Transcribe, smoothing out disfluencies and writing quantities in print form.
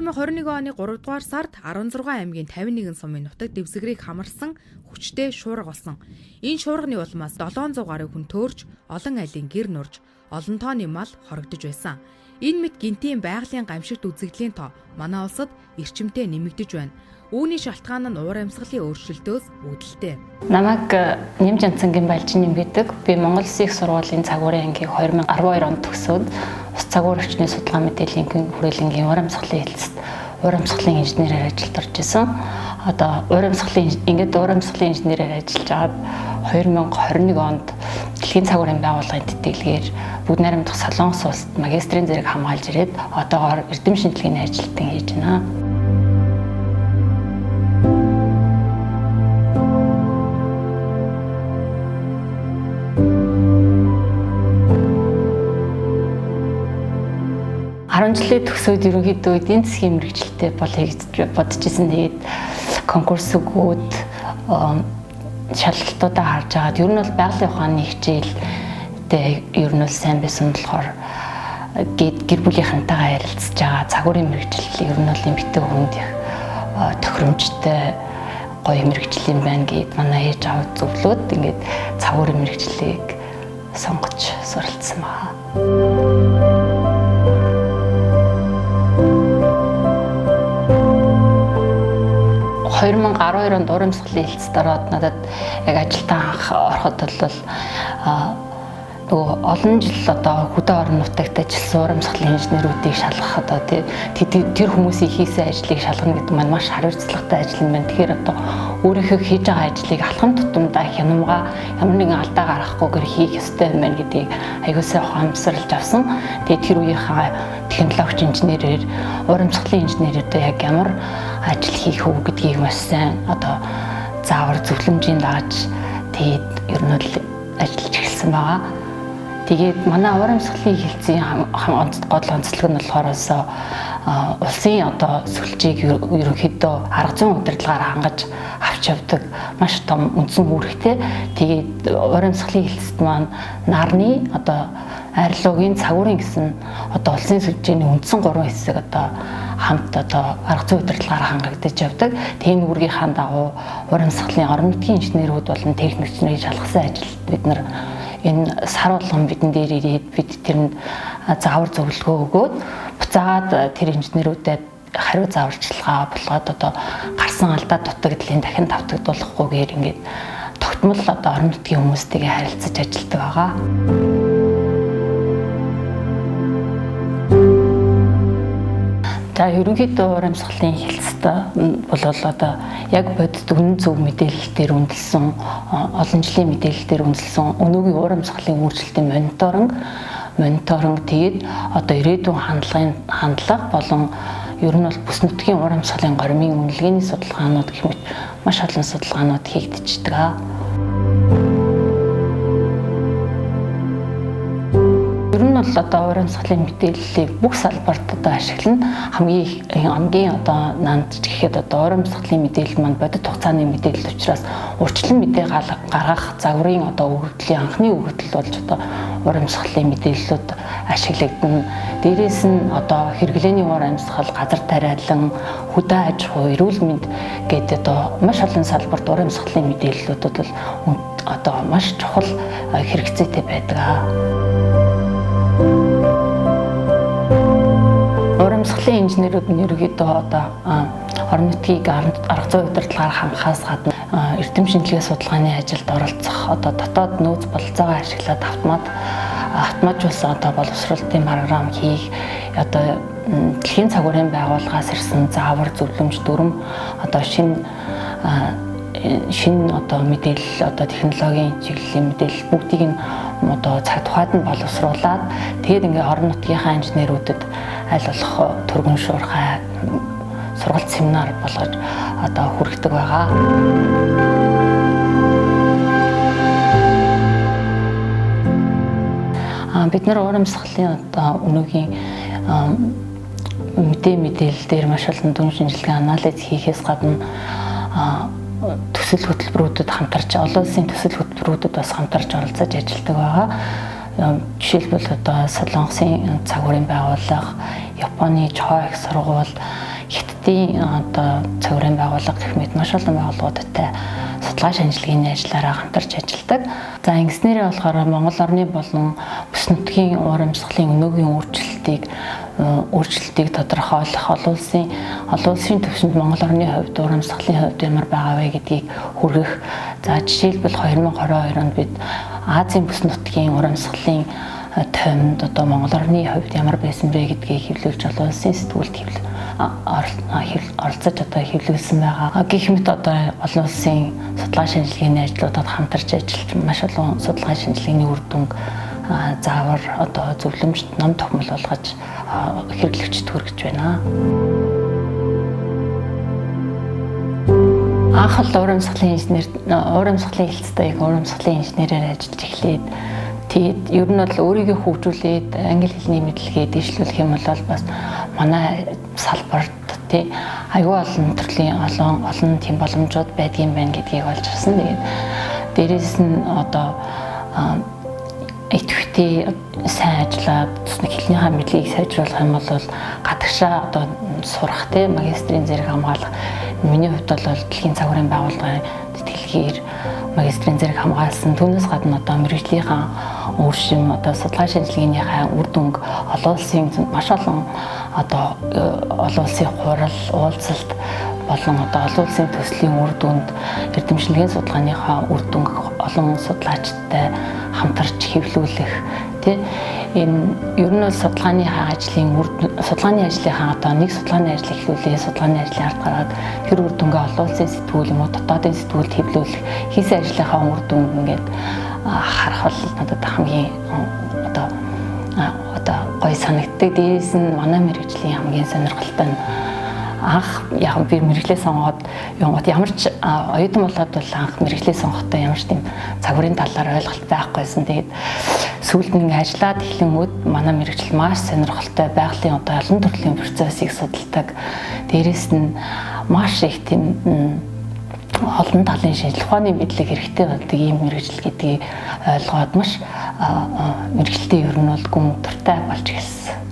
2021 оны 3 дугаар сард 16 аймгийн 51 сумын нутаг дэвсгэрийг хамарсан хүчтэй шуурга болсон. Энэ шуурганы улмаас 700 гаруй хүн төөрж, олон айлын гэр нурж, олон тооны мал хоригдож байсан. Энэ мэт гинтийн байгалийн гамшигт үзэгдлийн тоо манай улсад эрчимтэй нэмэгдэж байна. Үүний шалтгаан нь уур амьсгалын өөрчлөлтөөс үүдэлтэй. Намайг Нэмж Янцангийн Балжин гэдэг. Би Монгол Улсын их сургуулийн цагуурын ангийг 2012 онд төгсөөд ус цагуур орчны судалгаа мэдээллийн хүрээлэнгийн уур амьсгалын хэлцэд уур амьсгалын инженерээр ажиллаж орж исэн. Одоо уур амьсгалын инженерээр ажиллаж аваад 2021 онд Дэлхийн цагуурын байгууллагын тэтгэлгээр Бүгд найрамдах Солонгос улсад магистрийн зэрэг хамгаалж ирээд одоогоор эрдэм шинжилгээний ажилтан хийж байна. Жилийн төгсөөд ерөнхийдөө эдийн засгийн мэргэжилтэд болъё гэж бодож исэн. Тэгээд конкурс өгөөд шалгалтуудаа харж агаад ер нь бол байгалийн ухааны хичээлдээ ер нь бол сайн байсан болохоор гэр бүлийнхэнтэйгээ ярилцж байгаа цагуурын мэргэжил ер нь бол эмэгтэй хүнд тохиромжтой гоё мэргэжил юм байна гэд манай ээж аав зөвлөөд ингээд цагуурын мэргэжлийг сонгож суралцсан байна. 2012 онд уур амьсгалын хэлцэд ороод надад яг ажилтан ороход бол нөгөө олон жил одоо хөдөө орон нутагт ажилласан уур амьсгалын инженерүүдийг шалгах одоо тэр хүмүүсийн хийсэн ажлыг шалгана гэдэг маань маш хариуцлагатай ажил юм байна. Тэгэхээр одоо өөрийнхөө хийж байгаа ажлыг алхам тутамдаа хянамга ямар нэгэн алдаа гаргахгүйгээр хийх ёстой юм байна гэдгийг аягуусаа ухаамсарлаж авсан. Тэгээд тэр үеийнхээ технологич инженерээр уур амьсгалын инженерээр яг ямар ажил хийх үү гэдгийг маш сайн одоо заавар зөвлөмжийн дааж тэгээд ер нь л ажиллаж эхэлсэн байгаа. Тэгээд манай уур амьсгалын хэлцийн гол онцлог нь болохоор улсын одоо сүлжээг ерөнхийдөө арга зүйн удирдлагаар хангаж авч явдаг маш том үндсэн үүрэгтэй. Тэгээд уур амьсгалын хэлцэд маань нарны одоо арилуугийн цагуурын гэсэн одоо улсын сүлжээний үндсэн 3 хэсэг одоо хамт одоо арга зүйн удирдлагаар хангагдаж явдаг. Тийм үүргийнхаа дагуу уур амьсгалын орон нутгийн инженерүүд болон техникчнэрийг шалгасан ажилд бид нар энэ сар болгон бидэн дээр ирээд бид тэрэнд заавар зөвлөгөө өгөөд буцаагаад тэр инженерүүдэд хариу зааварчилгаа болгоод одоо гарсан алдаа дутагдлыг дахин давтагдуулахгүйгээр ингээд тогтмол одоо орон нутгийн хүмүүстэйгээ харилцаж ажилладаг байгаа. За ерөнхийдөө уур амьсгалын хэлцэд бол одоо яг бодит үнэн зөв мэдээлэл дээр үндэслэн олон жилийн мэдээлэл дээр үндэслэн өнөөгийн уур амьсгалын үйлчлэлтийн мониторинг тэгээд одоо ирээдүйн хандлага болон ер нь бол бүс нутгийн уур амьсгалын гормын үнэлгээний судалгаанууд гэх мэт маш олон судалгаанууд хийгдчихдэг. Одоо уур амьсгалын мэдээллийг бүх салбарт одоо ашиглана. Хамгийн ангийн одоо нандж гэхэд одоо уур амьсгалын мэдээлэл маань бодит хугацааны мэдээлэл учраас урьдчилан мэдээ гаргах загварын одоо өгөгдлийн анхны өгөгдөл болж одоо уур амьсгалын мэдээллүүд ашиглагдана. Дээрээс нь одоо хэрэглээний уур амьсгал, газар тариалан, хөдөө аж ахуй, эрүүл мэнд гэдэг одоо маш олон салбарт уур амьсгалын мэдээллүүд бол одоо маш чухал хэрэгцээтэй байдаг. Уур амьсгалын инженерүүд нь ерөнхийдөө одоо орон нутгийг арга зүйн удирдлагаар хангахаас гадна эрдэм шинжилгээ судалгааны ажилд оролцох одоо дотоод нөөц бололцоогоо ашиглаад автоматжуулсан одоо боловсролтын програм хийх одоо Дэлхийн цагуурын байгууллагаас ирсэн заавар зөвлөмж дүрм одоо шинэ одоо мэдээлэл одоо технологийн чиглэлийн мэдээлэл бүгдийг нь одоо цаг тухайд нь боловсруулад тэгээд ингээ орон нутгийнхаа инженерүүдэд аль болох түргэн шуурхай сургалт семинар болгож одоо хүргэдэг байгаа. Бид нар уур амьсгалын одоо өнөөгийн мэдээлэл дээр маш олон дүн шинжилгээ анализ хийхээс гадна төсөл хөтөлбөрүүдэд хамтарч олон улсын төсөл хөтөлбөрүүдэд бас хамтарч оролцож ажилладаг байгаа. Жишээлбэл одоо Солонгосын цагуурын байгууллага, Японы Чоо их сургууль, хятадын одоо цогрын байгууллага гэх мэт маш олон байгууллагуудтай судалгаа шинжилгээний ажиллаараа хамтарч ажилладаг. За ингэснээрээ болохоор Монгол орны болон бүс нутгийн урамсгалын өнөөгийн өөрчлөлтийг тодорхойлох олон улсын түвшинд Монгол орны хувьд урамсгалын хувьд ямар байгаа вэ гэдгийг хүргэх. За жишээлбэл 2022 онд бид Азийн бүс нутгийн урамсгалын томьд одоо Монгол орны хувьд ямар байсан бэ гэдгийг хэвлүүлж олон улсын сэтгүүлд оролцож одоо хэвлүүлсэн байгаа. Гэх мэт одоо олон улсын судалгаа шинжилгээний ажлуудад хамтарч ажиллаж маш олон судалгаа шинжилгээний үр дүнг заавар одоо зөвлөмжт ном тогтмол болгож хэрэглэгчд хүргэж байна. Анх л урамсгалын хэлцтэй урамсгалын инженерээр ажиллаж эхлээд тэгээд ер нь бол өөрийгөө хөгжүүлээд англи хэлний мэдлэгээ дэвшлүүлэх юм бол бас манай салбарт тий аюул олон төрлийн олон тийм боломжууд байдгийн байна гэдгийг олж харсан. Тэгээд дээрээс нь одоо идэвхтэй сайн ажиллаад нэг хэлнийхээ мэдлэгийг сайжруулах юм бол гадагшаа одоо сурах тий магистрийн зэрэг хамгаалах. Миний хувьд бол дэлхийн цагуурын байгууллагын тэтгэлгээр магистрийн зэрэг хамгаалсан. Түүнээс гадна одоо мэргэжлийнхаа өөршим одоо судалгаа шинжилгээнийхээ үр дүнг олон улсын маш олон одоо олон улсын хурал, уулзалт болон одоо олон улсын төслийн үр дүнд эрдэмшлэгийн судалгааныхаа үр дүнг олон судлаачтай хамтарч хэвлүүлэх тий энэ ер нь бол судалгааны ажлынхаа одоо нэг судалгааны ажил эхлүүлээ, судалгааны ажлын ард гараад тэр үр дүнгээ олон улсын сэтгүүл юм уу дотоодын сэтгүүлд хэвлүүлэх хийсэн ажлынхаа үр дүнг ингээд харах бол надад хамгийн одоо гоё санагддаг. Дээрээс нь манай мэргэжлийн хамгийн сонирхолтой нь анх яг би мэргэжлээ сонгоод ямар ч оюутан болоод бол анх мэргэжлээ сонгохдоо ямар ч тийм цагуурын талаар ойлголт байхгүйсэн. Тэгээд сүүлд нь ажиллаад эхлэнгүүд манай мэргэжил маш сонирхолтой байгалийн одоо олон төрлийн процессыг судалдаг. Дээрээс нь маш их тийм олон талын шинжилгээ ухааны мэдлэг хэрэгтэй болдог ийм мэргэжил гэдгийг ойлгоод маш мэргэжилтийн ер нь бол гүн дуртай болж эхэлсэн.